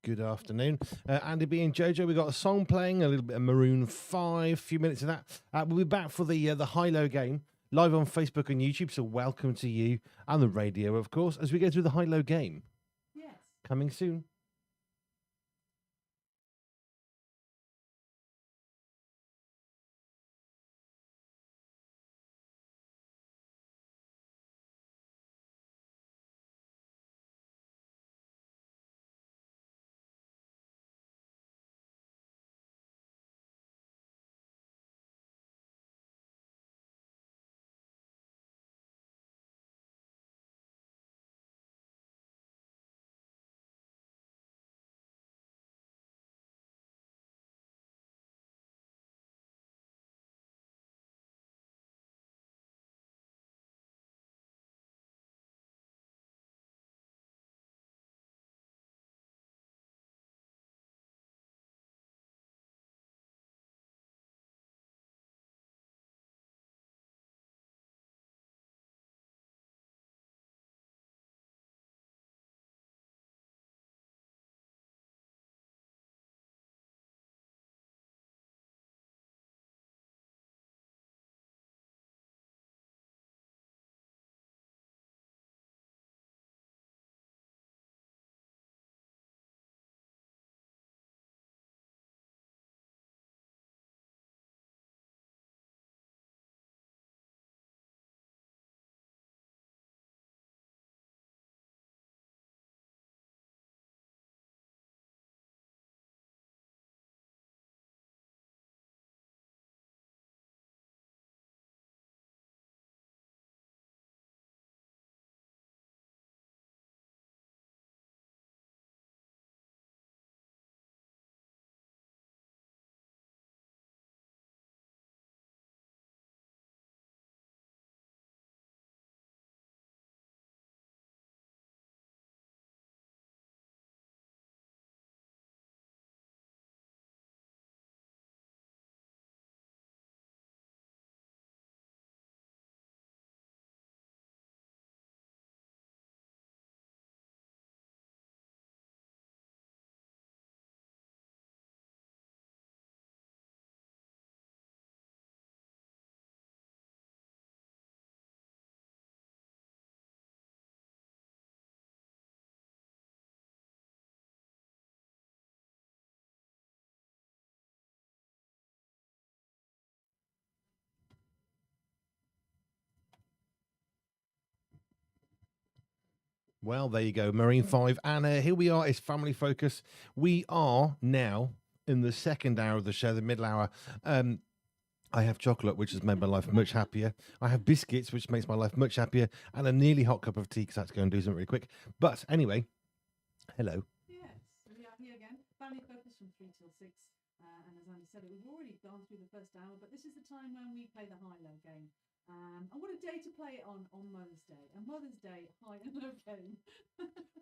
Good afternoon. Andy B and Jojo, we got a song playing, a little bit of Maroon 5, a few minutes of that. We'll be back for the high-low game, live on Facebook and YouTube, so welcome to you and the radio, of course, as we go through the high-low game. Yes. Coming soon. Well, there you go, Marine 5. And here we are, it's Family Focus. We are now in the second hour of the show, the middle hour. I have chocolate, which has made my life much happier. I have biscuits, which makes my life much happier. And a nearly hot cup of tea, because I have to go and do something really quick. But anyway, hello. Yes, we are here again. Family Focus from 3 till 6. And as Andy said, we've already gone through the first hour, but this is the time when we play the high-low game. And what a day to play it on Mother's Day. A Mother's Day high and low game.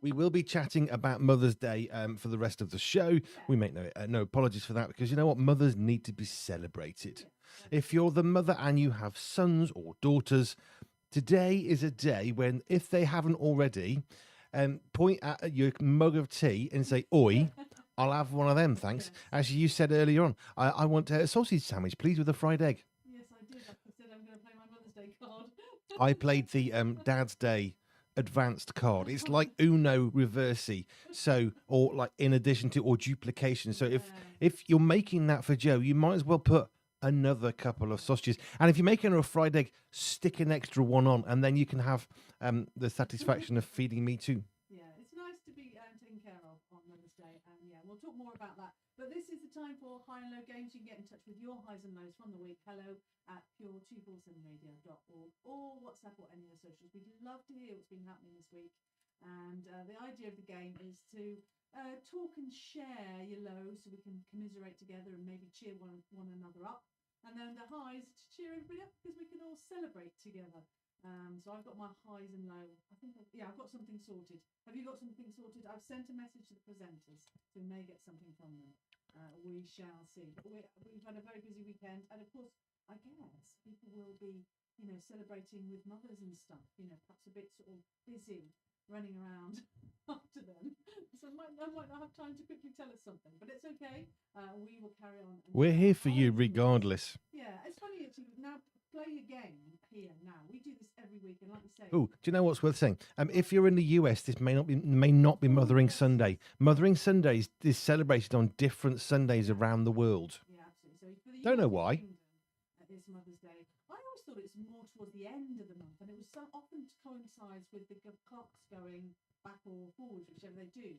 We will be chatting about Mother's Day for the rest of the show. Yeah. We make no apologies for that, because you know what? Mothers need to be celebrated. Yeah. If you're the mother and you have sons or daughters, today is a day when, if they haven't already, point at your mug of tea and say, "Oi, I'll have one of them, thanks." Yes. As you said earlier on, I want a sausage sandwich, please, with a fried egg. Yes, I did. I said I'm going to play my Mother's Day card. I played the Dad's Day advanced card. It's like Uno reversi, so, or like in addition to, or duplication. So if you're making that for Joe, you might as well put another couple of sausages. And if you're making her a fried egg, stick an extra one on, and then you can have the satisfaction of feeding me too. Yeah, it's nice to be taken care of on Mother's Day, and yeah, we'll talk more about that. But this is the time for high and low games. You can get in touch with your highs and lows from the week. Hello at Pure247Radio.org, or WhatsApp, or any of the socials. We'd love to hear what's been happening this week. And the idea of the game is to talk and share your lows, so we can commiserate together and maybe cheer one another up. And then the highs to cheer everybody up, because we can all celebrate together. So I've got my highs and lows. I've got something sorted. Have you got something sorted? I've sent a message to the presenters, so we may get something from them. We shall see. But we've had a very busy weekend, and of course, I guess people will be, celebrating with mothers and stuff. Perhaps a bit sort of busy running around after them. So I might not have time to quickly tell us something, but it's okay. We will carry on. And We're share here our for you highs and lows. regardless. Yeah, it's funny actually. Now play a game here. Now we do this every week, and like you say, Oh, do you know what's worth saying? If you're in the US, this may not be Mothering Sunday. Mothering Sunday is celebrated on different Sundays around the world. yeah, absolutely. So for the Don't know United why. Kingdom, it's Mother's Day. I always thought it's more towards the end of the month, and it was so often coincides with the clocks going back or forwards, whichever they do.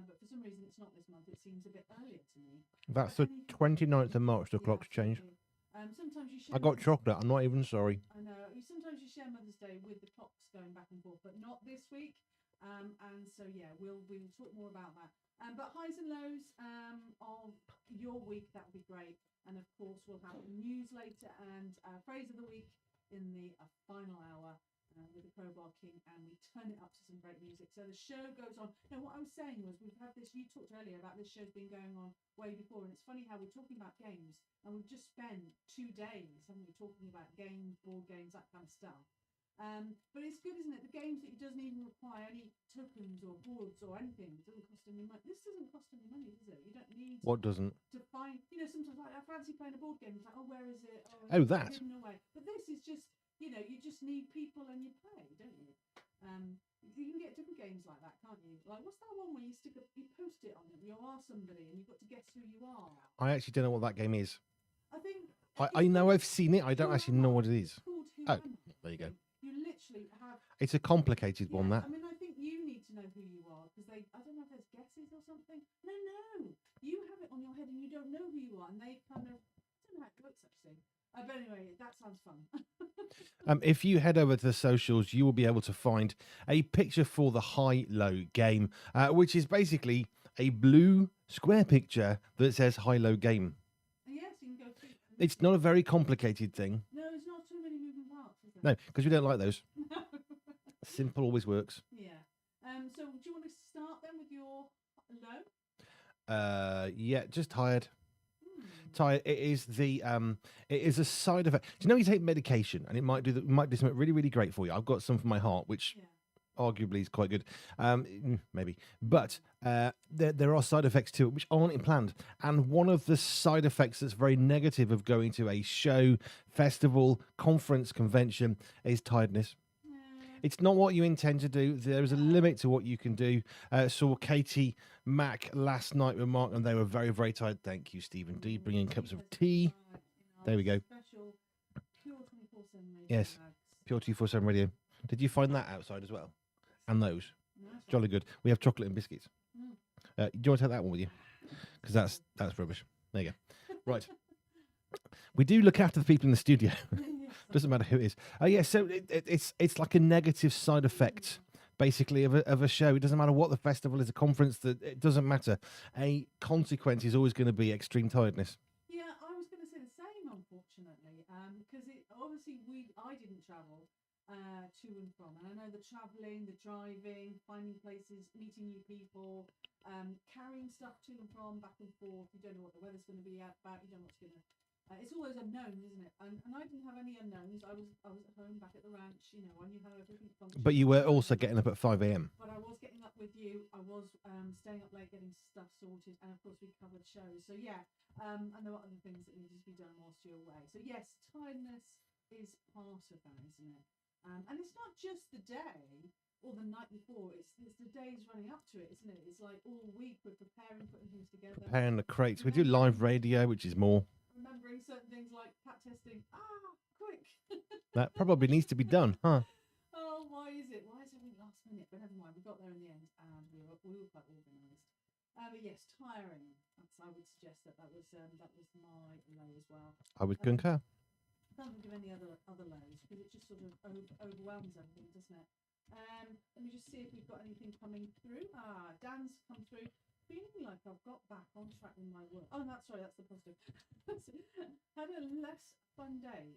But for some reason, it's not this month. It seems a bit earlier to me. That's the 29th of March, the clocks change. absolutely. Sometimes you share I got Mother's- chocolate, I'm not even sorry. I know. Sometimes you share Mother's Day with the clocks going back and forth, but not this week. And so yeah, we'll talk more about that. But highs and lows of your week, that would be great. And of course, we'll have news later and phrase of the week in the final hour with the Crowbar King, and we turn it up to some great music. So the show goes on. Now, what I was saying was we've had this. You talked earlier about this show's been going on way before, and it's funny how we're talking about games, and we've just spent 2 days, haven't we, talking about games, board games, that kind of stuff. But it's good, isn't it? The games that it doesn't even require any tokens or boards or anything. It doesn't cost any money. This doesn't cost any money, does it? You don't need What doesn't? to find. Sometimes like I fancy playing a board game. It's like, oh, where is it? Oh, it's that. hidden away. But this is just, you just need people and you play, don't you? You can get different games like that, can't you? Like, what's that one where you you post it on it, you are somebody and you've got to guess who you are? I actually don't know what that game is. I think I know I've seen it, I don't actually know what it is. It's called Who Oh, Am I? there you go. You literally have. It's a complicated one, Yeah, that. I mean, I think you need to know who you are because I don't know if there's guesses or something. No, you have it on your head and you don't know who you are, and they kind of. I don't know how it works actually. But anyway, that sounds fun. If you head over to the socials, you will be able to find a picture for the high-low game, which is basically a blue square picture that says high-low game. Yes, you can go through. It's not a very complicated thing. No, it's not too many moving parts, is there? No, because we don't like those. Simple always works. Yeah. So do you want to start then with your low? Yeah, just tired. Tired. It is a side effect. Do you know you take medication and it might do something really, really great for you? I've got some for my heart, which arguably is quite good. Maybe. But there are side effects to it which aren't planned. And one of the side effects that's very negative of going to a show, festival, conference, convention is tiredness. It's not what you intend to do. There is a limit to what you can do. Saw Katie Mack last night with Mark, and they were very, very tired. Thank you, Stephen D. Bringing cups of tea. There we go. Special Pure247 Radio. Yes, Pure247 Radio. Did you find that outside as well? And those? Jolly good. We have chocolate and biscuits. Do you want to take that one with you? Because that's rubbish. There you go. Right. We do look after the people in the studio. Doesn't matter who it is. Yeah, so it's like a negative side effect, basically, of a show. It doesn't matter what the festival is, a conference, it doesn't matter. A consequence is always going to be extreme tiredness. Yeah, I was going to say the same, unfortunately, because obviously I didn't travel to and from, and I know the travelling, the driving, finding places, meeting new people, carrying stuff to and from, back and forth. You don't know what the weather's going to be about. You don't know what's going to. It's always unknown, isn't it? And I didn't have any unknowns. I was at home back at the ranch. I knew how everything functioned. But you were also getting up at 5 a.m. But I was getting up with you. I was staying up late getting stuff sorted, and of course we covered shows. So yeah, and there were other things that needed to be done whilst you're away. So yes, tiredness is part of that, isn't it? And it's not just the day or the night before. It's the days running up to it, isn't it? It's like all week we're preparing, putting things together. Preparing the crates. We do live radio, which is more. Remembering certain things like pat testing. Quick. That probably needs to be done, huh? Oh, why is it? Why is everything last minute? But never mind, we got there in the end, and we were quite organised. But yes, tiring. I would suggest that was my low as well. I would concur. I can't think of any other lows because it just sort of overwhelms everything, doesn't it? Let me just see if we've got anything coming through. Dan's come through. Feeling like I've got back on track with my work. Oh, that's sorry, that's the positive. Had a less fun day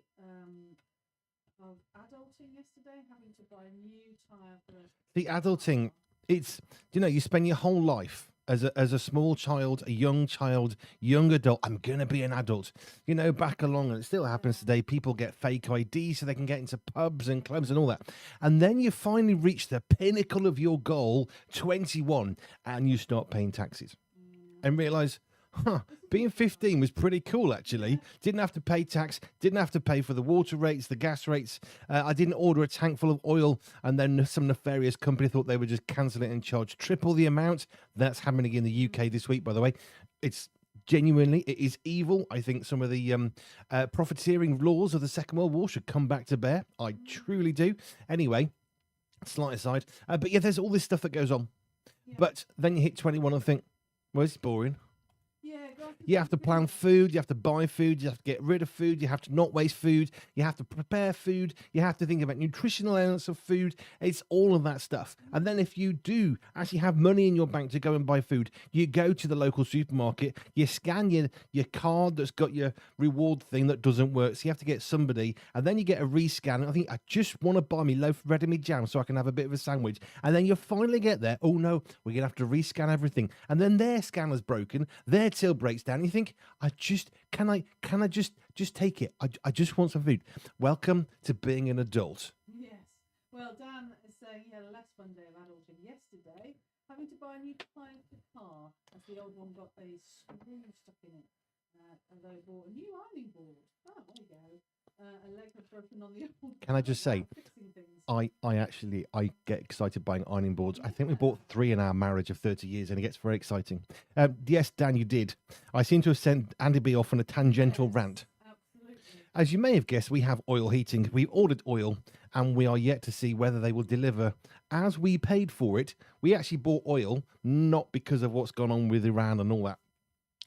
of adulting yesterday, having to buy a new tyre for The adulting, you spend your whole life as a small child, a young adult, I'm gonna be an adult. You know, back along, and it still happens today. People get fake IDs so they can get into pubs and clubs and all that. And then you finally reach the pinnacle of your goal, 21, and you start paying taxes and realize, being 15 was pretty cool, actually. Didn't have to pay tax, didn't have to pay for the water rates, the gas rates. I didn't order a tank full of oil, and then some nefarious company thought they would just cancel it and charge triple the amount. That's happening in the UK this week, by the way. It's genuinely, it is evil. I think some of the profiteering laws of the Second World War should come back to bear. I truly do. Anyway, slight aside. But yeah, there's all this stuff that goes on. Yeah. But then you hit 21 and think, well, it's boring. Yeah, go after You have to something plan different. food, you have to buy food, you have to get rid of food, you have to not waste food, you have to prepare food, you have to think about nutritional elements of food. It's all of that stuff. And then if you do actually have money in your bank to go and buy food, you go to the local supermarket, you scan your card that's got your reward thing that doesn't work. So you have to get somebody, and then you get a rescan. And I think, I just want to buy me loaf of bread and me jam so I can have a bit of a sandwich. And then you finally get there. Oh no, we're going to have to rescan everything. And then their scanner's broken, their till breaks down. You think, can I just take it? I just want some food. Welcome to being an adult. Yes. Well, Dan is saying he had a less fun day of adulting yesterday, having to buy a new type of car as the old one got a screw stuck in it. Although he bought a new ironing board. Oh, there you go. A leg had broken on the old. Can I just say, fixing things. I get excited buying ironing boards. I think we bought 3 in our marriage of 30 years, and it gets very exciting. Yes, Dan, you did. I seem to have sent Andy B off on a tangential Yes, rant. Absolutely. As you may have guessed, we have oil heating. We've ordered oil, and we are yet to see whether they will deliver as we paid for it. We actually bought oil, not because of what's gone on with Iran and all that.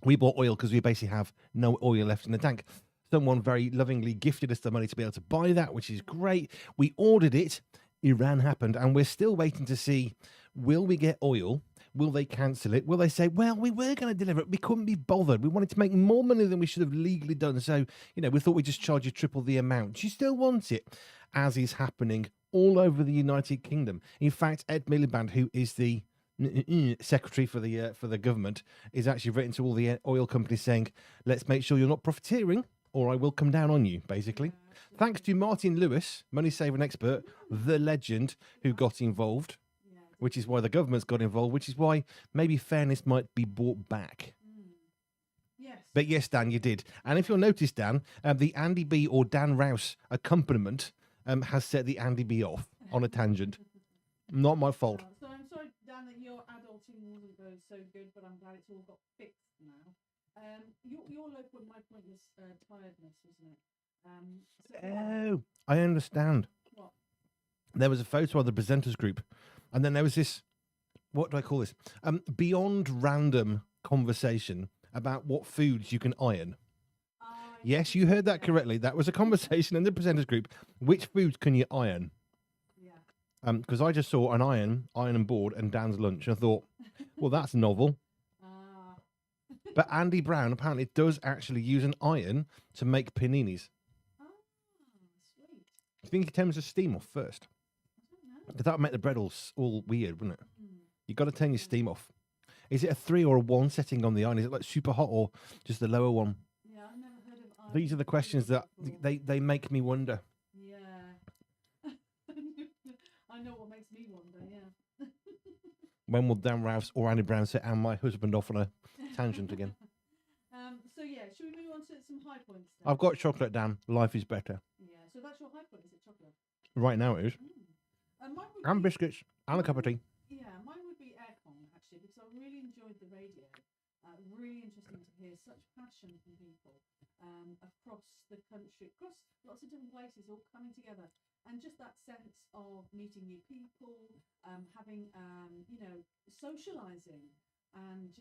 We bought oil because we basically have no oil left in the tank. Someone very lovingly gifted us the money to be able to buy that, which is great. We ordered it. Iran happened, and we're still waiting to see, will we get oil? Will they cancel it? Will they say, well, we were going to deliver it. We couldn't be bothered. We wanted to make more money than we should have legally done. So, we thought we'd just charge you triple the amount. Do you still want it? As is happening all over the United Kingdom. In fact, Ed Miliband, who is the secretary for the government, is actually written to all the oil companies saying, let's make sure you're not profiteering, or I will come down on you, basically. Thanks to Martin Lewis, money saving expert, the legend, who got involved, Yeah. which is why the government's got involved, which is why maybe fairness might be brought back. Yes. But yes, Dan, you did. And if you'll notice, Dan, the Andy B or Dan Rouse accompaniment has set the Andy B off on a tangent. Not my fault. So I'm sorry, Dan, that your adulting wasn't going so good, but I'm glad it's all got fixed now. Your low point, my point was tiredness, wasn't it? Oh, I understand. What? There was a photo of the presenters group, and then there was this, what do I call this? Beyond random conversation about what foods you can iron. Yes, you heard that correctly. That was a conversation in the presenters group. Which foods can you iron? Yeah. Because I just saw an iron board, and Dan's lunch, and I thought, well, that's novel. But Andy Brown apparently does actually use an iron to make paninis. Sweet. I think he tends to steam off first. I don't know. Because that would make the bread all weird, wouldn't it? Mm. You've got to turn your steam off. Is it a 3 or a 1 setting on the iron? Is it like super hot or just the lower one? Yeah, I've never heard of iron. These are the questions that before. they make me wonder. Yeah. I know what makes me wonder, yeah. When will Dan Rouse or Andy Brown set and my husband off on a tangent again? So yeah, should we move on to some high points then? I've got chocolate, Dan. Life is better. Yeah, so that's your high point, is it chocolate? Right now it is. Mine would And be, biscuits. And a cup of tea. Yeah, mine would be aircon actually, because I really enjoyed the radio. Really interesting to hear such passion from people across the country, across lots of different places, all coming together, and just that sense of meeting new people, having socializing, and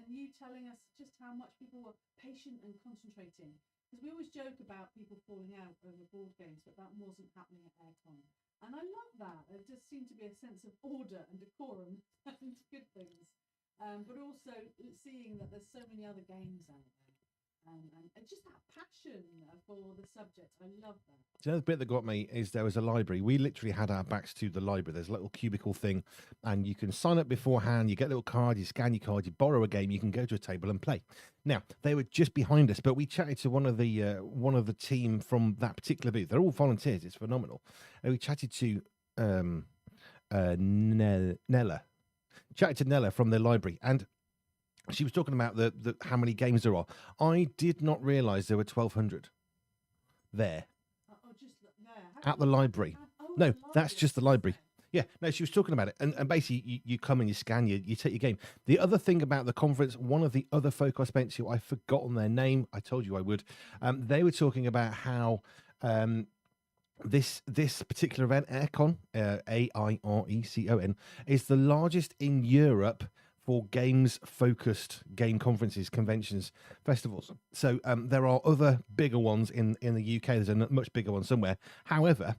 you telling us just how much people were patient and concentrating. Because we always joke about people falling out over board games, but that wasn't happening at Aircon. And I love that. There just seemed to be a sense of order and decorum and good things. But also seeing that there's so many other games out there. and just that passion for the subject. I love that. Do you know the bit that got me is there was a library. We literally had our backs to the library. There's a little cubicle thing, and you can sign up beforehand. You get a little card, you scan your card, you borrow a game, you can go to a table and play. Now they were just behind us, but we chatted to one of the team from that particular booth. They're all volunteers. It's phenomenal. And we chatted to Nella. Chatted to Nella from the library, and she was talking about the how many games there are. I did not realise there were 1,200 there. Just there. At the library. No, that's just the library. Yeah, no, she was talking about it. And basically, you come and you scan, you take your game. The other thing about the conference, one of the other folk I spoke to, I've forgotten their name. I told you I would. They were talking about how this particular event, Aircon, AIRECON, is the largest in Europe for games-focused game conferences, conventions, festivals. So there are other bigger ones in the UK. There's a much bigger one somewhere. However,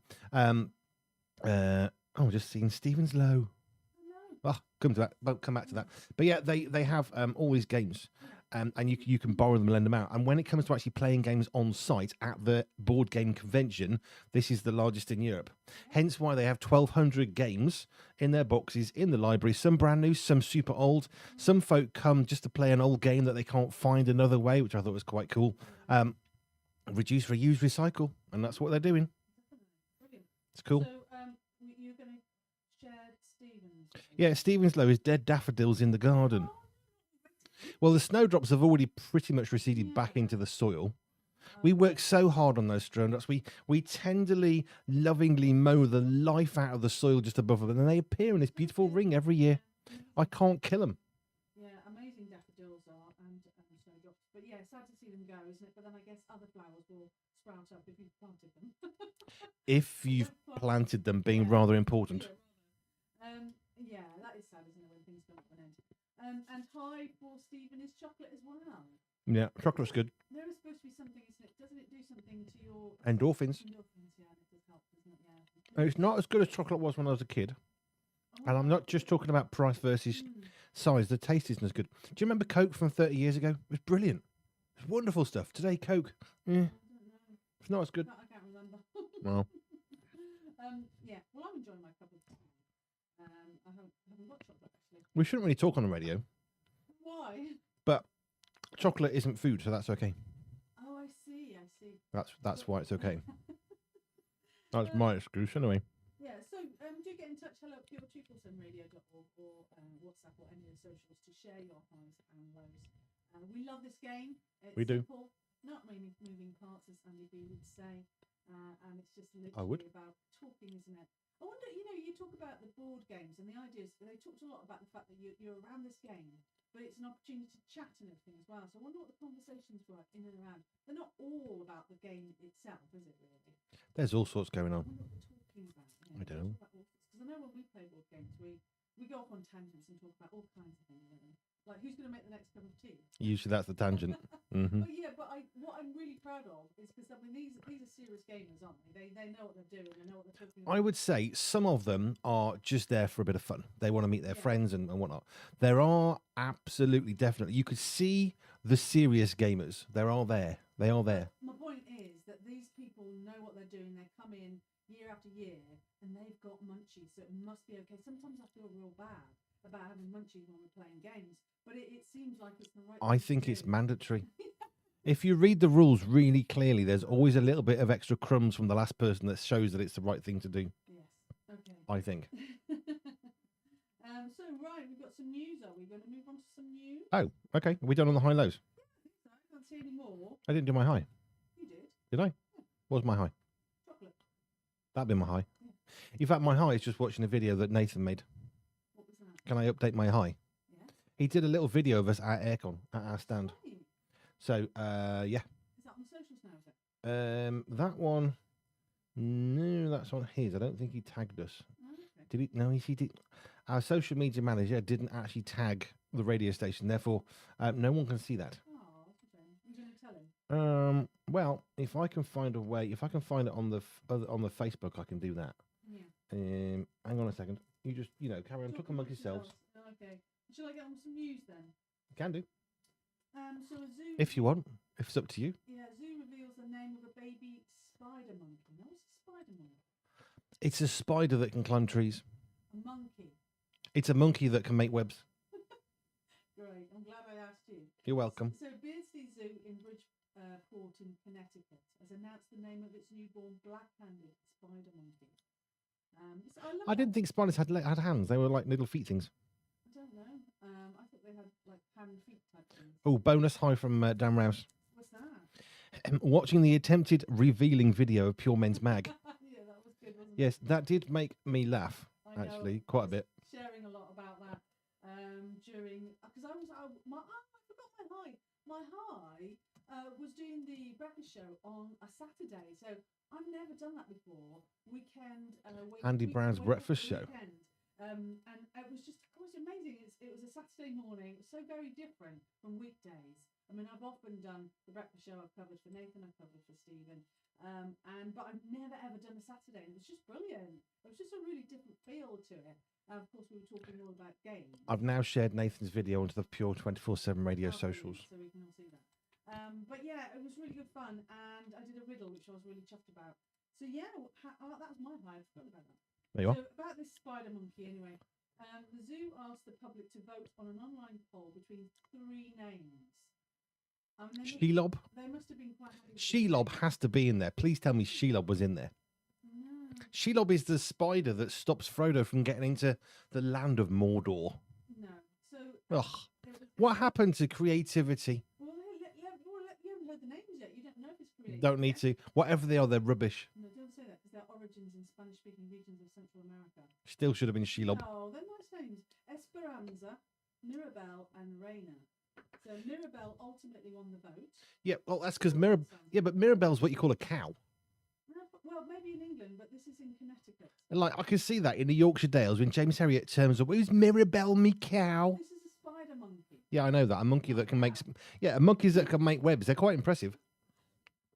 just seen Stephen's Low. Oh, come back to that. But yeah, they have all these games, and you can borrow them and lend them out. And when it comes to actually playing games on site at the board game convention, this is the largest in Europe. Hence why they have 1,200 games in their boxes in the library. Some brand new, some super old. Some folk come just to play an old game that they can't find another way, which I thought was quite cool. Reduce, reuse, recycle, and that's what they're doing. It's cool. So you're going to share Stephen's? Yeah, Stephen's Low is dead daffodils in the garden. Well, the snowdrops have already pretty much receded back into the soil. We work so hard on those snowdrops. We tenderly, lovingly mow the life out of the soil just above them, and then they appear in this beautiful ring every year. I can't kill them. Yeah, amazing daffodils are, and snowdrops. But yeah, sad to see them go, isn't it? But then I guess other flowers will sprout up if you've planted them. If you've planted them, being rather important. Yeah, that is sad, isn't it, when things come to an end. And high for Stephen is chocolate as well. Yeah, chocolate's good. There is supposed to be something, isn't it? Doesn't it do something to your endorphins? Endorphins, yeah, it does help, doesn't it? Yeah. It's not as good as chocolate was when I was a kid. And I'm not just talking about price versus size. The taste isn't as good. Do you remember Coke from 30 years ago? It was brilliant. It's wonderful stuff. Today, Coke, it's not as good. I can't remember. Well. Yeah. Well, I'm enjoying my cup of tea. I haven't got chocolate, actually. We shouldn't really talk on the radio. Why? But chocolate isn't food, so that's okay. Oh, I see. That's why it's okay. That's my excuse, anyway. Yeah, so do get in touch. Hello at Pure247Radio.org or WhatsApp or any of the socials to share your highs and lows. We love this game. It's we do. Simple, not many moving parts, as Andy B would say. And it's just literally about talking, isn't it? I wonder, you talk about the board games and the ideas. They talked a lot about the fact that you're around this game, but it's an opportunity to chat and everything as well. So I wonder what the conversations were in and around. They're not all about the game itself, is it really? There's all sorts going on. I wonder what they're talking about. I don't know. Because I know when we play board games, we go off on tangents and talk about all kinds of things. Like, who's going to make the next cup of tea? Usually that's the tangent. But yeah, but what I'm really proud of is because these are serious gamers, aren't they? They know what they're doing. They know what they're talking about. I would say some of them are just there for a bit of fun. They want to meet their friends and whatnot. There are absolutely, definitely. You could see the serious gamers. They are there. They are there. My point is that these people know what they're doing. They come in year after year and they've got munchies, so it must be okay. Sometimes I feel real bad about having munchies when we're playing games, but it seems like it's the right I think it's mandatory. If you read the rules really clearly, there's always a little bit of extra crumbs from the last person that shows that it's the right thing to do. Yes. Okay. I think. So, right, we've got some news. Are we going to move on to some news? Oh, okay. Are we done on the high lows? Yeah, I think so. I can't see any more. I didn't do my high. You did? Did I? Yeah. What was my high? Chocolate. That'd be my high. Yeah. In fact, my high is just watching a video that Nathan made. What was that? Can I update my high? Yeah. He did a little video of us at Aircon, at our stand. Right. So, yeah. Is that on the socials now, is it? That one, no, that's on his. I don't think he tagged us. Oh, okay. Did he? No, he did. Our social media manager didn't actually tag the radio station. Therefore, no one can see that. Oh, that's a shame. You're going to tell him? Well, if I can find a way, if I can find it on the Facebook, I can do that. Yeah. Hang on a second. You just, carry on. Talk amongst yourselves. Okay. Shall I get on some news then? Can do. So a zoo. If you want. If it's up to you. Yeah, zoo reveals the name of a baby spider monkey. Now, what's a spider monkey? It's a spider that can climb trees. A monkey. It's a monkey that can make webs. Great. I'm glad I asked you. You're welcome. So Beardsley Zoo in Bridgeport in Connecticut has announced the name of its newborn black-handed spider monkey. So I didn't think spiders had hands. They were like little feet things. I don't know. I thought they had like hand feet type things. Oh, bonus high from Dan Rouse. What's that? Watching the attempted revealing video of Pure Men's Mag. Yeah, that was good, wasn't it? Yes, that did make me laugh, I know. actually, quite a bit. Sharing a lot about that during because I forgot my high. My high was doing the breakfast show on a Saturday, so I've never done that before. Andy Brown's breakfast show. And it was amazing. It was a Saturday morning. It was so very different from weekdays. I mean, I've often done the breakfast show. I've covered for Nathan. I've covered for Stephen. But I've never ever done a Saturday. And it was just brilliant. It was just a really different feel to it. Of course, we were talking all about games. I've now shared Nathan's video onto the Pure 247 Radio socials. So we can all see that. But yeah, it was really good fun, and I did a riddle which I was really chuffed about. So yeah, that was my high. I forgot about that. There you are. So about this spider monkey, anyway. The zoo asked the public to vote on an online poll between 3 names. Shelob? They must have been quite happy. Shelob has to be in there. Please tell me Shelob was in there. No. Shelob is the spider that stops Frodo from getting into the land of Mordor. No. So. Ugh. What happened to creativity? Well, you haven't heard the names yet. You don't know if it's creative. Don't need to. Whatever they are, they're rubbish. No, don't say that because their origins in Spanish-speaking regions of Central America. Still should have been Shelob. Oh, they're nice names. Esperanza, Mirabelle, and Reina. So Mirabelle ultimately won the vote. Yeah, well, that's because but Mirabelle's what you call a cow. Well, maybe in England, but this is in Connecticut. And like I can see that in the Yorkshire Dales when James Herriot turns up. Who's Mirabelle, me cow? This is a spider monkey. Yeah, I know that. A monkey that can make. Monkeys that can make webs. They're quite impressive.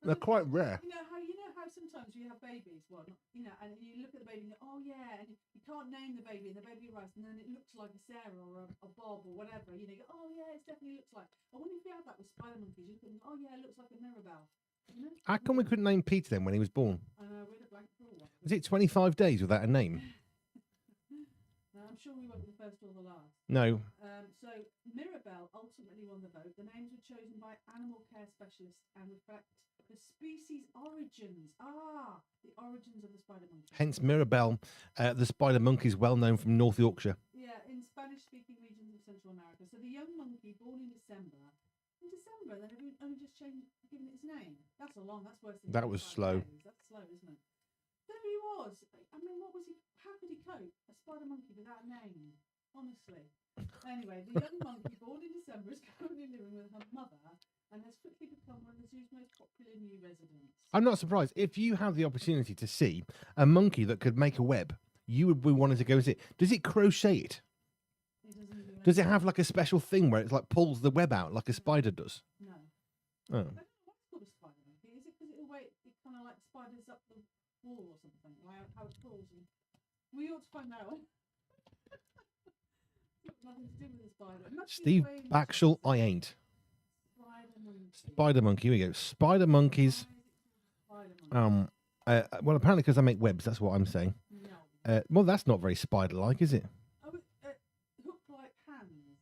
They're quite rare. You know how sometimes you have babies, and you look at the baby and go, oh yeah, and you can't name the baby, and the baby arrives, and then it looks like a Sarah or a Bob or whatever. You go, oh yeah, it definitely looks like. I wonder if you have that with spider monkeys. You look at them, oh yeah, it looks like a Mirabelle. You know? How come we couldn't name Peter then when he was born? I know, we're the blank for a while. Was it 25 days without a name? No, I'm sure we won't be the first or the last. No. So Mirabelle ultimately won the vote. The names were chosen by animal care specialists and reflect the species origins. The origins of the spider monkey. Hence Mirabelle, the spider monkey is well known from North Yorkshire. Yeah, in Spanish-speaking regions of Central America. So the young monkey, born in December, then have only just given it its name. That's worse than that was slow. Days. That's slow, isn't it? There he was. I mean, what was he? How could he cope? A spider monkey without a name. Honestly. Anyway, the young monkey, born in December, is currently living with her mother and has quickly become one of the zoo's most popular new residents. I'm not surprised. If you have the opportunity to see a monkey that could make a web, you would be wanting to go and see it. Does it crochet it? Does it have like a special thing where it's like pulls the web out like a spider does? No. Oh. I don't know what's called a spider monkey. Is it because it kind of like spiders up the wall or something? Like how it crawls? We ought to find out. Nothing to do with the spider. Steve Baxshall, I ain't. Spider monkey. Here we go. Spider monkeys. Well, apparently because I make webs. That's what I'm saying. No. Well, that's not very spider-like, is it? Hook-like hands.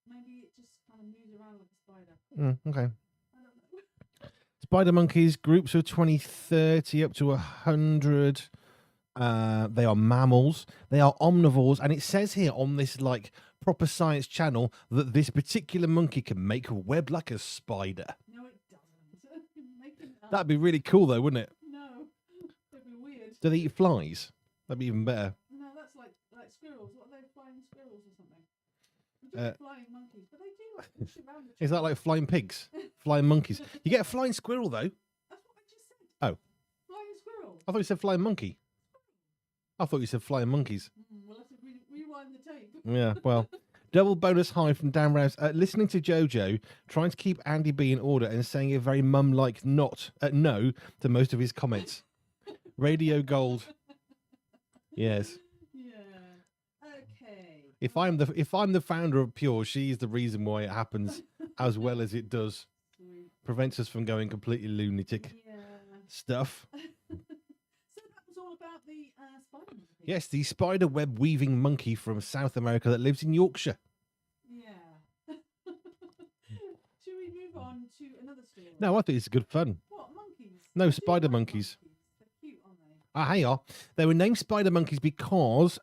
Maybe it just kind of moves around like a spider. Okay. I don't know. Spider monkeys, groups of 20, 30, up to 100. They are mammals. They are omnivores. And it says here on this like proper science channel that this particular monkey can make a web like a spider. No, it doesn't. That'd be really cool though, wouldn't it? No. That'd be weird. Do they eat flies? That'd be even better. No, that's like squirrels. What are they, flying squirrels or something? Flying monkeys. But they do like push around the tree. Is that like flying pigs? Flying monkeys? You get a flying squirrel though. That's what I just said. Oh. Flying squirrel. I thought you said flying monkey. I thought you said flying monkeys. We'll have to rewind the tape. Yeah, well, double bonus high from Dan Rouse. Listening to Jojo, trying to keep Andy B in order and saying a very mum-like no to most of his comments. Radio gold. Yes. Yeah. Okay. If I'm the founder of Pure, she's the reason why it happens as well as it does. Sweet. Prevents us from going completely lunatic. Yeah. Stuff. So that was all about the spider monkey. Yes, the spider web weaving monkey from South America that lives in Yorkshire. Yeah. Should we move on to another story? No, I think it's good fun. What, monkeys? No, I do spider like monkeys. They're cute, aren't they? Ah, hey, are. They were named spider monkeys because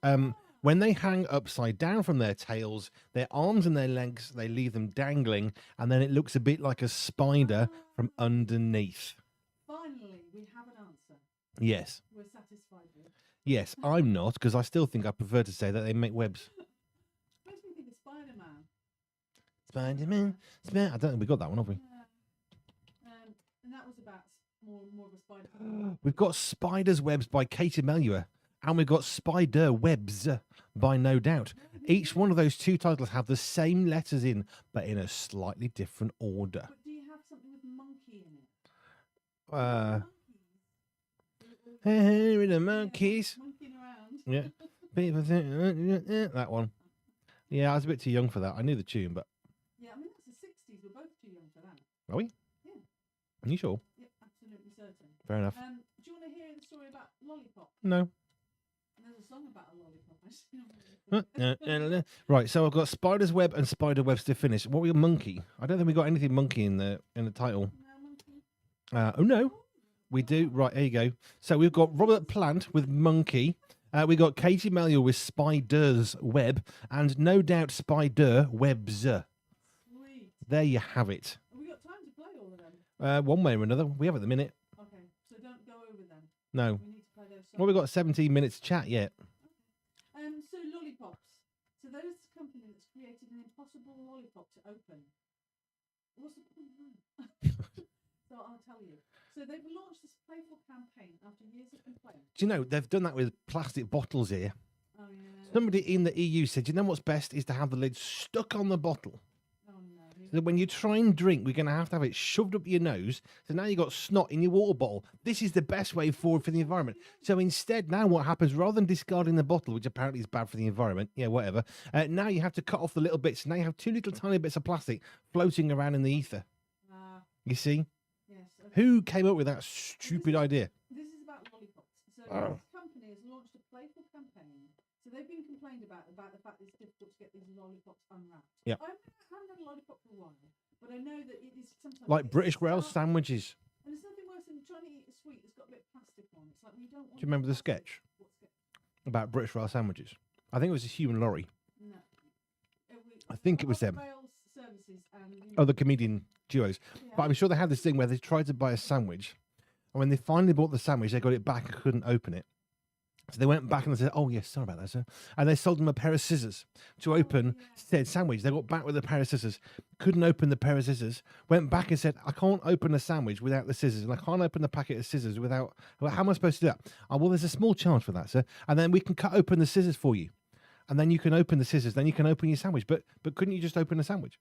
when they hang upside down from their tails, their arms and their legs, they leave them dangling, and then it looks a bit like a spider from underneath. Finally, we have an answer. Yes. We're satisfied with. Yes, I'm not, because I still think I prefer to say that they make webs. Makes me think of Spider-Man. Spider-Man. I don't think we got that one, have we? Yeah. And that was about more of a spider. We've got Spider's Webs by Katie Melua, and we've got Spider Webs by No Doubt. Each one of those two titles have the same letters in, but in a slightly different order. But do you have something with monkey in it? Hey, the monkeys. Monkeying around. Yeah. People think, that one. Yeah, I was a bit too young for that. I knew the tune, but. Yeah, I mean, that's the 60s. We're both too young for that. Are we? Yeah. Are you sure? Yep, absolutely certain. Fair enough. Do you want to hear the story about Lollipop? No. There's a song about a lollipop, actually. Right, so I've got Spider's Web and Spider Webs to finish. What were your monkey? I don't think we got anything monkey in the title. No, monkey. Oh no, we do. Right, there you go. So we've got Robert Plant with Monkey. We got Katie Melua with Spider's Web, and No Doubt Spider Webs. Sweet. There you have it. Have we got time to play all of them? One way or another, we have at the minute. Okay, so don't go over them. No. We need to play those songs. Well, we've got 17 minutes to chat yet. So lollipops. So there's a company that's created an impossible lollipop to open. What's the point of that? So I'll tell you. So they've launched this playful campaign after years of complaints. Do you know, they've done that with plastic bottles here. Oh yeah. Somebody in the EU said, you know what's best is to have the lid stuck on the bottle. Oh no. So that when you try and drink, we're going to have it shoved up your nose. So now you've got snot in your water bottle. This is the best way forward for the environment. So instead, now what happens, rather than discarding the bottle, which apparently is bad for the environment, yeah, whatever, now you have to cut off the little bits. Now you have two little tiny bits of plastic floating around in the ether. You see? Yes. Okay. Who came up with that stupid idea? This is about lollipops. So Oh. this company has launched a playful campaign. So they've been complained about the fact that it's difficult to get these lollipops unwrapped. Yeah. I haven't had a lollipop for a while, but I know that it is sometimes Like it's British rail stuck. sandwiches. And there's nothing worse than trying to eat a sweet that's got a bit of plastic on. It's like we don't want. Do you remember the plastic. sketch What sketch? about British rail sandwiches? I think it was a human lorry. No. I think it was them. Rail services and Other comedian duos. yeah. But I'm sure they had this thing where they tried to buy a sandwich, and when they finally bought the sandwich, they got it back and couldn't open it. So they went back and they said, "Oh yes, sorry about that, sir." And they sold them a pair of scissors to open said sandwich. They got back with a pair of scissors, couldn't open the pair of scissors. Went back and said, "I can't open a sandwich without the scissors, and I can't open the packet of scissors without. Well, how am I supposed to do that?" "Oh, well, there's a small charge for that, sir, and then we can cut open the scissors for you, and then you can open the scissors. Then you can open your sandwich. But couldn't you just open the sandwich?"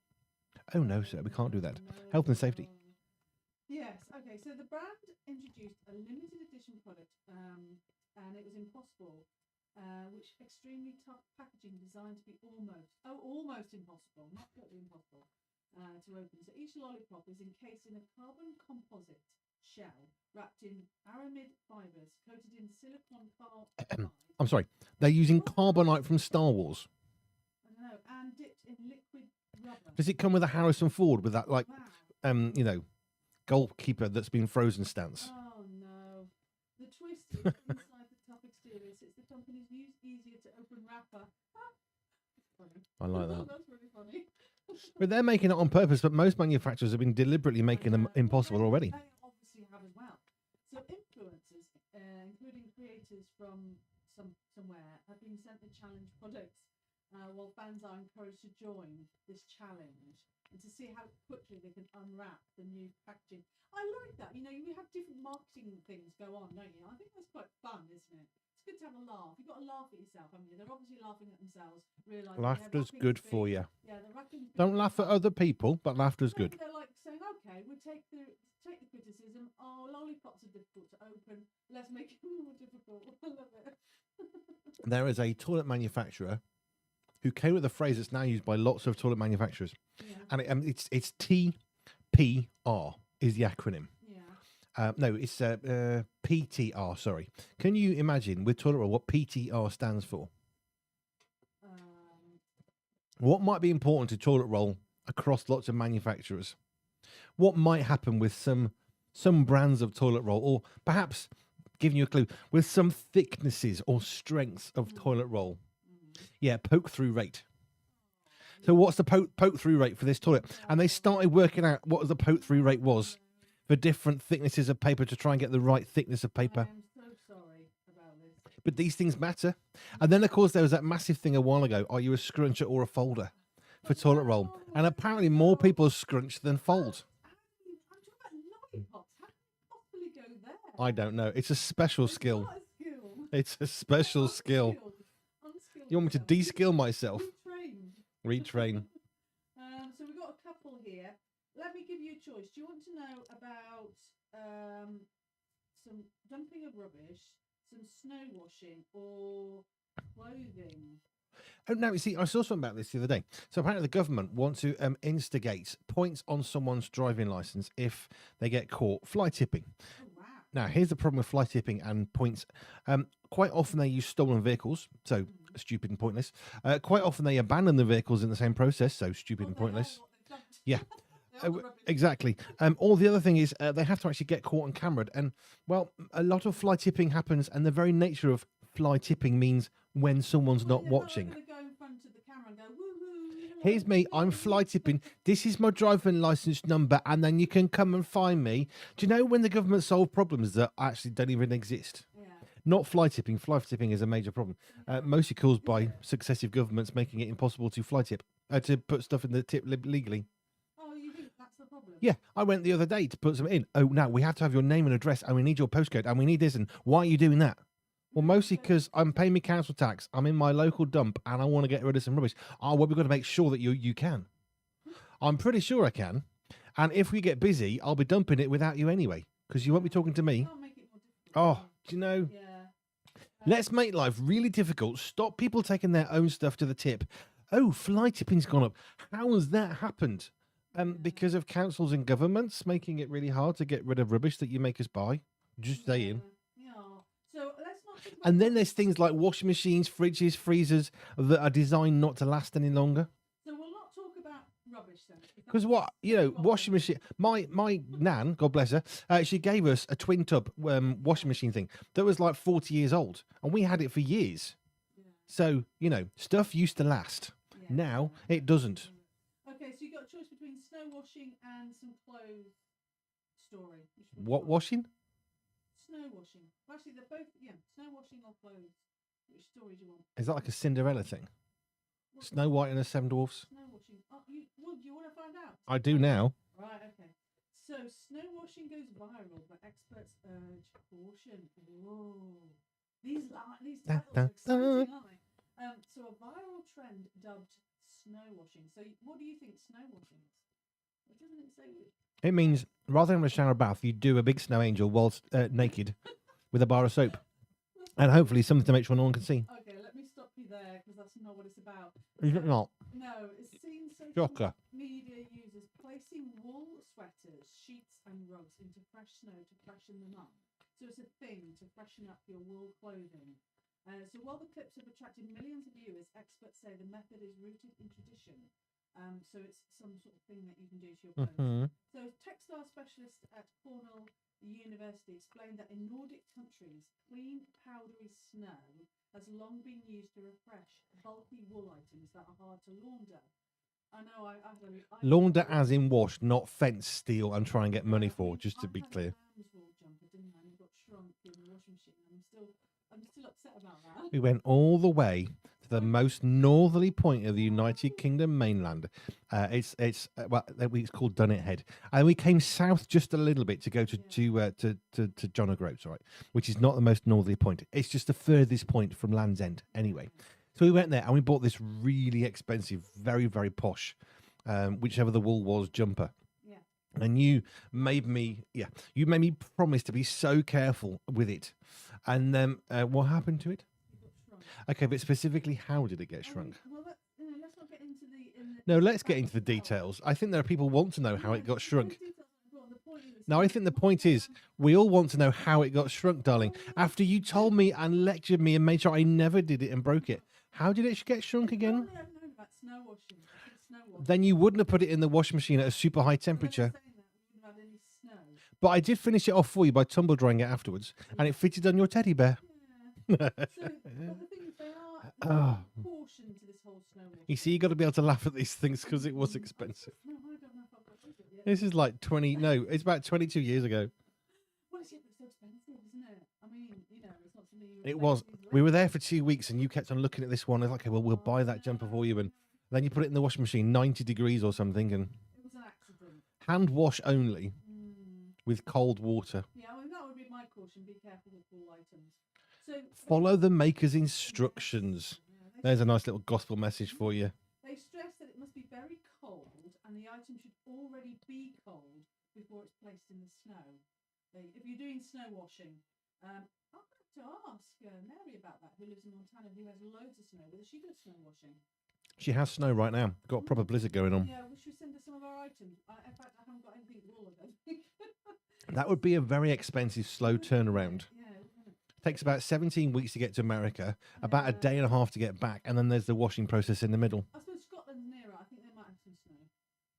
"Oh no, sir, we can't do that. Health and safety." Yes. Okay. So the brand introduced a limited edition product, and it was impossible, which extremely tough packaging designed to be almost impossible, not totally impossible, to open. So each lollipop is encased in a carbon composite shell wrapped in aramid fibers, coated in silicon carbide. I'm sorry, they're using carbonite from Star Wars. I don't know, and dipped in liquid rubber. Does it come with a Harrison Ford with that like Wow. goalkeeper that's been frozen stance? Oh no. The twist is inside the tough exterior sits the company's easier to open wrapper. Funny. I like that. That's really funny. But they're making it on purpose, but most manufacturers have been deliberately making them impossible already. They obviously have as well. So influencers, including creators from somewhere, have been sent the challenge products, while fans are encouraged to join this challenge and to see how quickly they can unwrap the new packaging. I like that. You know, you have different marketing things go on, don't you? I think that's quite fun, isn't it? It's good to have a laugh. You've got to laugh at yourself, haven't you? They're obviously laughing at themselves, realising Laughter's good for you. Yeah, they're wrapping. Don't laugh at other people, but laughter's good. They're like saying, okay, we'll take the criticism. Oh, lollipops are difficult to open. Let's make it more difficult. I love it. There is a toilet manufacturer who came with a phrase that's now used by lots of toilet manufacturers, Yeah. and it's TPR. is the acronym. No, it's PTR, sorry. Can you imagine with toilet roll what PTR stands for? What might be important to toilet roll across lots of manufacturers? What might happen with some brands of toilet roll, or perhaps, giving you a clue, with some thicknesses or strengths of toilet roll? Yeah, poke through rate. So what's the poke through rate for this toilet? And they started working out what the poke through rate was for different thicknesses of paper to try and get the right thickness of paper. I am so sorry about this. But these things matter. And then, of course, there was that massive thing a while ago. Are you a scruncher or a folder for toilet roll? And apparently more people scrunch than fold. I'm talking about lollipops. How can you possibly go there? I don't know. It's a special It's skill. not a skill. It's a special skill. Unskilled You want me to skill. de-skill myself? Retrained. Retrain. So we've got a couple here. Let me give you a choice. Do you want to know about some dumping of rubbish, some snow washing, or clothing? Oh, no, you see, I saw something about this the other day. So apparently the government want to instigate points on someone's driving licence if they get caught fly tipping. Oh, wow. Now, here's the problem with fly tipping and points. Quite often they use stolen vehicles, so stupid and pointless. Quite often they abandon the vehicles in the same process, so stupid and pointless. Yeah. Exactly. Or the other thing is they have to actually get caught on camera. And, well, a lot of fly tipping happens, and the very nature of fly tipping means when someone's not watching. Go in front of the camera and go, woohoo. Here's me, I'm fly tipping. This is my driving license number, and then you can come and find me. Do you know when the government solve problems that actually don't even exist? Yeah. Not fly tipping. Fly tipping is a major problem, mostly caused by successive governments making it impossible to fly tip, to put stuff in the tip legally. Oh, you think that's the problem? Yeah, I went the other day to put some in. Oh, now we have to have your name and address, and we need your postcode, and we need this, and why are you doing that? Well, mostly because I'm paying me council tax, I'm in my local dump, and I want to get rid of some rubbish. Oh, well, we've got to make sure that you can. I'm pretty sure I can. And if we get busy, I'll be dumping it without you anyway, because you won't be talking to me. Can't make it more difficult. Oh, do you know? Yeah. Let's make life really difficult. Stop people taking their own stuff to the tip. Oh, fly tipping's gone up. How has that happened? Because of councils and governments making it really hard to get rid of rubbish that you make us buy. Just saying. Yeah. So let's not. talk about And then there's things like washing machines, fridges, freezers that are designed not to last any longer. So we'll not talk about rubbish then. Because what, washing machine. My nan, God bless her, she gave us a twin tub washing machine thing that was like 40 years old, and we had it for years. Yeah. So stuff used to last. Yeah. Now it doesn't. Okay, so you got a choice between snow washing and some clothes story. Which one What do you want? washing? Snow washing. Well, actually, they're both. Yeah, snow washing or clothes. Which story do you want? Is that like a Cinderella thing? What- Snow White and the Seven Dwarfs. Snow washing. Oh, do you want to find out? I do now. Right. Okay. So snow washing goes viral, but experts urge caution. Whoa. These Da, titles da, are exciting, da. aren't they? So a viral trend dubbed snow washing. So what do you think snow washing is? What doesn't it say? It means rather than a shower bath, you do a big snow angel whilst naked with a bar of soap, and hopefully something to make sure no one can see. Okay, let me stop you there because that's not what it's about. Is it not? No, it's seen social Shocker. media users placing wool sweaters, sheets, and rugs into fresh snow to freshen them up. So it's a thing to freshen up your wool clothing. So while the clips have attracted millions of viewers, experts say the method is rooted in tradition. So it's some sort of thing that you can do to your clothes. Hmm. So textile specialist at Cornell University explained that in Nordic countries, clean, powdery snow has long been used to refresh bulky wool items that are hard to launder. I know I Launder as in wash, not fence steel and try and get money for, just to be clear. Lamb's wool jumper, didn't I? And it got shrunk in the washing machine. I'm still upset about that. We went all the way to the most northerly point of the United Kingdom mainland. It's called Dunnet Head, and we came south just a little bit to go to John O'Groats, right, which is not the most northerly point. It's just the furthest point from Land's End, anyway. So we went there and we bought this really expensive, very very posh, whichever the wool was, jumper. Yeah. And you made me promise to be so careful with it. And then what happened to it? It got shrunk. Okay, but specifically, how did it get shrunk? Well, let's not get into the. No, let's get into the details. I think there are people who want to know how it got shrunk. The point of Now, I think the point is, we all want to know how it got shrunk, darling. After you told me and lectured me and made sure I never did it and broke it, how did it get shrunk again? Probably I've known about snow washing. I think snow washing. Then you wouldn't have put it in the washing machine at a super high temperature. Saying that, we wouldn't have any snow. But I did finish it off for you by tumble drying it afterwards, and it fitted on your teddy bear. Yeah. But the thing is, they are caution to this whole snow washing. You see, you got to be able to laugh at these things because it was expensive. No, I don't know if I've got it yet. This is like it's about 22 years ago. Well, it's so expensive, isn't it? I mean, it's not something you. It was. We were there for 2 weeks, and you kept on looking at this one. I was like, okay, well, we'll buy that jumper for you, and then you put it in the washing machine, 90 degrees or something, and It was an accident. hand wash only with cold water. Yeah, well, that would be my caution. Be careful with all items. So Follow the maker's instructions. There's a nice little gospel message for you. they stress that it must be very cold, and the item should already be cold before it's placed in the snow. If you're doing snow washing, I'll have to ask Mary about that, who lives in Montana, who has loads of snow. Whether she does snow washing. She has snow right now. Got a proper blizzard going on. Yeah, we should send her some of our items. In fact, I haven't got anything for all of them. That would be a very expensive, slow turnaround. Yeah, isn't it? Takes about 17 weeks to get to America, about a day and a half to get back, and then there's the washing process in the middle. I suppose Scotland's nearer. I think they might have some snow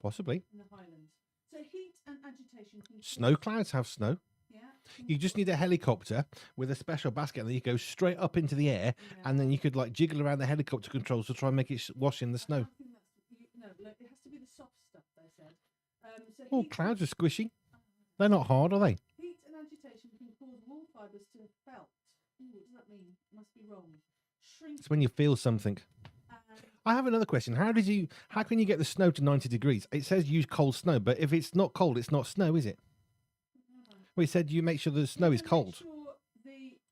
Possibly. in the Highlands. So heat and agitation can Snow clouds have snow. Yeah. You just need a helicopter with a special basket, and then you go straight up into the air, and then you could like jiggle around the helicopter controls to try and make it wash in the snow. I think look, it has to be the soft stuff. They said. So Oh, clouds are squishy. They're not hard, are they? Heat and agitation can cause wool fibres to felt. Ooh, what does that mean? Must be wrong. Shrink. It's when you feel something. I have another question. How can you get the snow to 90 degrees? It says use cold snow, but if it's not cold, it's not snow, is it? Well, it said you make sure the snow is cold.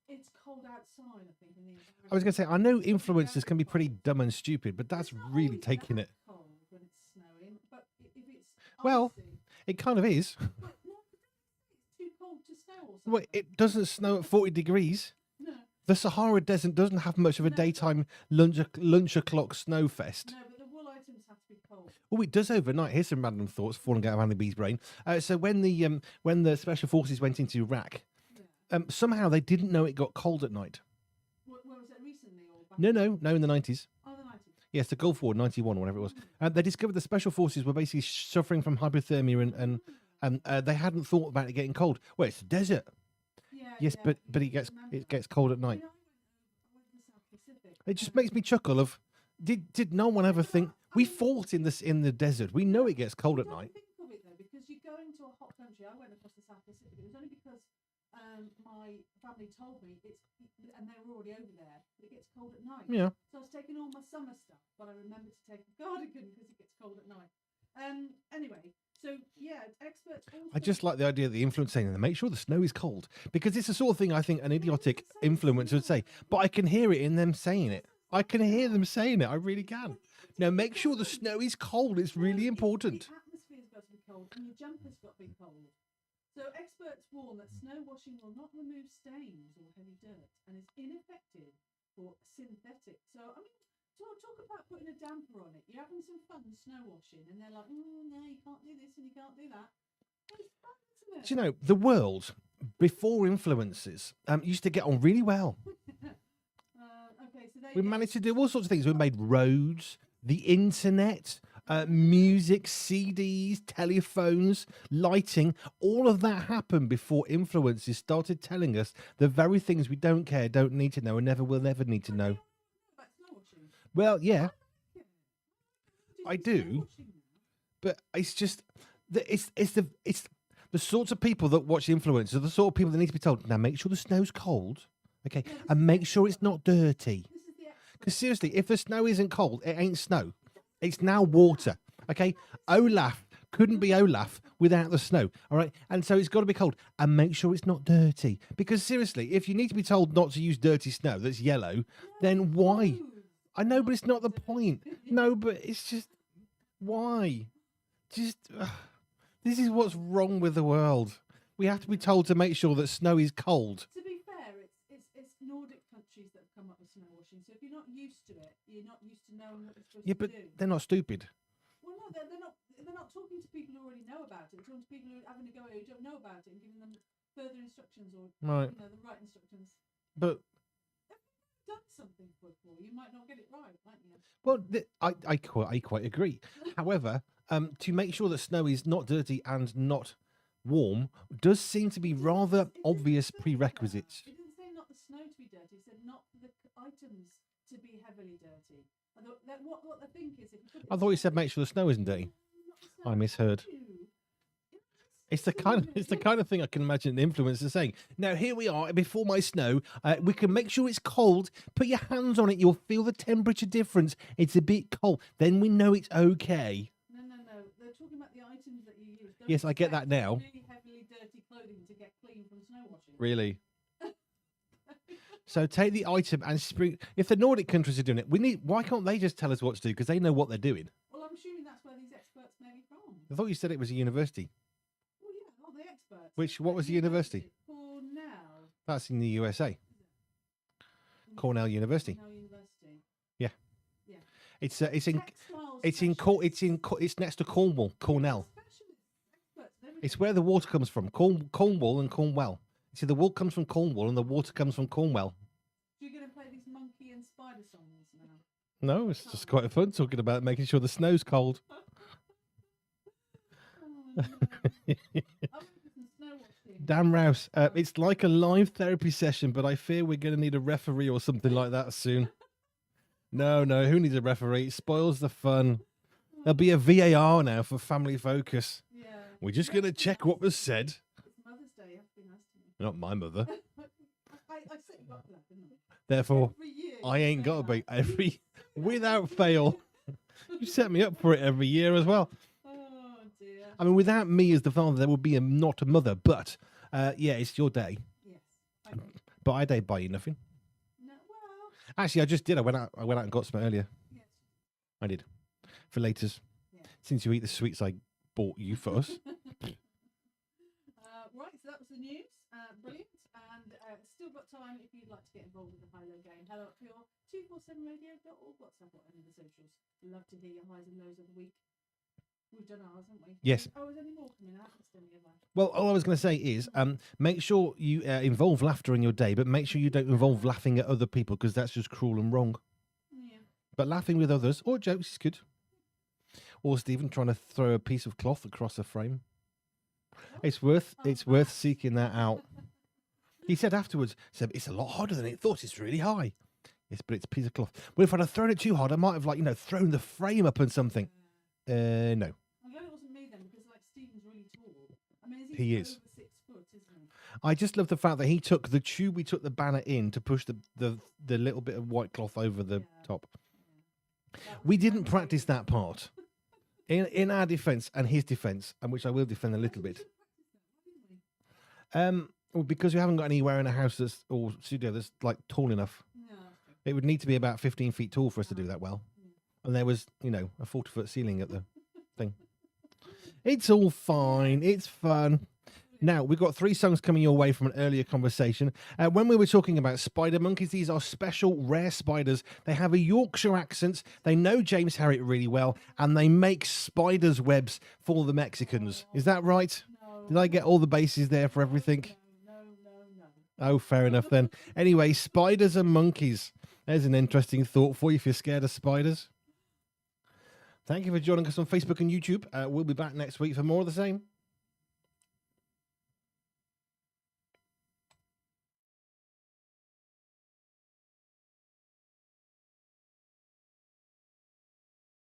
It's cold outside, I think. I was going to say, I know influencers can be pretty dumb and stupid, but that's really taking it. Cold when it's snowing, but if it's Well, icy, it kind of is. but no, it's too cold to snow or something. Well, it doesn't snow at 40 degrees. No, The Sahara Desert doesn't have much of a daytime lunch o'clock snow fest. no, but the wool items have to be cold. Oh, it does overnight. Here's some random thoughts falling out of Andy B's brain. So when the special forces went into Iraq, Yeah. somehow they didn't know it got cold at night. Where was it recently or back? No, in the 90s. Oh, the 90s. Yes, the Gulf War, 91 or whatever it was. They discovered the special forces were basically suffering from hypothermia and they hadn't thought about it getting cold. Well, it's a desert. Yeah, Yes, yeah, but it gets cold at night. I went to the South Pacific. It just makes me chuckle of did no one ever think we fought in the desert? We know it gets cold at Don't night. think of it though, because you go into a hot country. I went across the South Pacific. It was only because my family told me and they were already over there. It gets cold at night. Yeah. So I was taking all my summer stuff, but I remembered to take a cardigan because it gets cold at night. Anyway, so yeah, experts. I just like the idea of the influencer saying, make sure the snow is cold. Because it's the sort of thing I think an idiotic influencer would say. But I can hear it in them saying it. I can hear them saying it. I really can. Now, make sure the snow is cold. It's really important. The atmosphere's got to be cold, and your jumper's got to be cold. So experts warn that snow washing will not remove stains or heavy dirt, and is ineffective for synthetic. So I mean, talk about putting a damper on it. You're having some fun snow washing, and they're like, no, you can't do this and you can't do that. It's fun, isn't it? Do you know, the world, before influencers, used to get on really well. Okay, so We managed to do all sorts of things. We made roads, the internet, music, CDs, telephones, lighting. All of that happened before influencers started telling us the very things we don't care, don't need to know, and never will ever need to know. about snow washing. Well, yeah, I Snow do, washing now. but it's just it's the sorts of people that watch influencers are the sort of people that need to be told, now make sure the snow's cold, okay, and make sure it's not dirty. This is the Because seriously, if the snow isn't cold, it ain't snow. It's now water. Okay? Olaf couldn't be Olaf without the snow. All right? And so it's got to be cold. And make sure it's not dirty. Because seriously, if you need to be told not to use dirty snow that's yellow, then why? I know, but it's not the point. No, but it's just, why? Just, this is what's wrong with the world. We have to be told to make sure that snow is cold. To be fair, it's Nordic countries that have come up with snow washing. So if you're not used to it, you're not used to knowing what you're supposed Yeah, to but do. they're not stupid. Well, no, they're not. they're not talking to people who already know about it. They're talking to people who are having a go at it who don't know about it and giving them further instructions or Right. the right instructions. But If you've done something before, you might not get it right, might you? well, I quite agree. However, to make sure that snow is not dirty and not warm does seem to be rather obvious prerequisites. It didn't say not the snow to be dirty. It said not for the items to be heavily dirty. I thought that what the thing is, if you put it I thought you said make sure the snow isn't dirty. not the snow, I misheard. It's the kind of thing I can imagine an influencer saying. Now here we are before my snow. We can make sure it's cold. Put your hands on it. You'll feel the temperature difference. It's a bit cold. Then we know it's okay. No. They're talking about the items that you use. Don't Yes, I get that expect now. Really heavily dirty clothing to get clean from snow washing. Really. So take the item and spring. If the Nordic countries are doing it, why can't they just tell us what to do? Because they know what they're doing. Well, I'm assuming that's where these experts may be from. I thought you said it was a university. Well, yeah, all the experts. What was the university? Cornell. That's in the USA. Cornell University. Cornell University. Yeah. Yeah. It's Textile it's next to Cornwall, Cornell. specialists, experts, and It's everything. where the water comes from. Cornwall and Cornwell. See, the wool comes from Cornwall and the water comes from Cornwell. You're going to play these monkey and spider songs now. No, it's just quite fun talking about making sure the snow's cold. Oh, no. I'm going to do some snow watching. Damn Rouse. It's like a live therapy session, but I fear we're going to need a referee or something like that soon. No, who needs a referee? It spoils the fun. There'll be a VAR now for Family Focus. Yeah. We're just going to check what was said. It's Mother's Day. You have to be nice to me. Not my mother. I set you up for that, didn't I? Therefore, Every year. I you ain't say got to that. be without fail. You set me up for it every year as well. Oh, dear. I mean, without me as the father, there would be not a mother. But yeah, it's your day. Yes. I agree. But I don't buy you nothing. No, well, Actually, I just did. I went out and got some earlier. yes. I did for laters. Yeah. Since you eat the sweets I bought you for us. Right, so that was the news. Brilliant. And still got time if you'd like to get involved with the high-low game. Hello at Pure247Radio.org. WhatsApp or any of the socials. Love to hear your highs and lows of the week. We've done ours, haven't we? Yes. Oh, is there any more coming? I haven't done any of that. Well, all I was going to say is make sure you involve laughter in your day, but make sure you don't involve laughing at other people because that's just cruel and wrong. Yeah. But laughing with others or jokes is good. Or Stephen trying to throw a piece of cloth across a frame. It's worth seeking that out. He said afterwards, it's a lot harder than it thought. It's really high. Yes, but it's a piece of cloth. Well, if I'd have thrown it too hard, I might have thrown the frame up and something. No. I'm glad it wasn't me then, because Stephen's really tall. I mean, He is. over 6 foot, isn't he? I just love the fact that he took the tube we took the banner in to push the little bit of white cloth over the top. That We was didn't my practice favourite. that part. In our defence and his defence, and which I will defend a little bit. Well, because we haven't got anywhere in a house or studio that's like tall enough. No. It would need to be about 15 feet tall for us to do that well. And there was, a 40-foot ceiling at the thing. It's all fine. It's fun. Now, we've got 3 songs coming your way from an earlier conversation. When we were talking about spider monkeys, these are special, rare spiders. They have a Yorkshire accent. They know James Harriet really well. And they make spiders' webs for the Mexicans. Is that right? No. Did I get all the bases there for everything? No. Oh, fair enough then. Anyway, spiders and monkeys. There's an interesting thought for you if you're scared of spiders. Thank you for joining us on Facebook and YouTube. We'll be back next week for more of the same.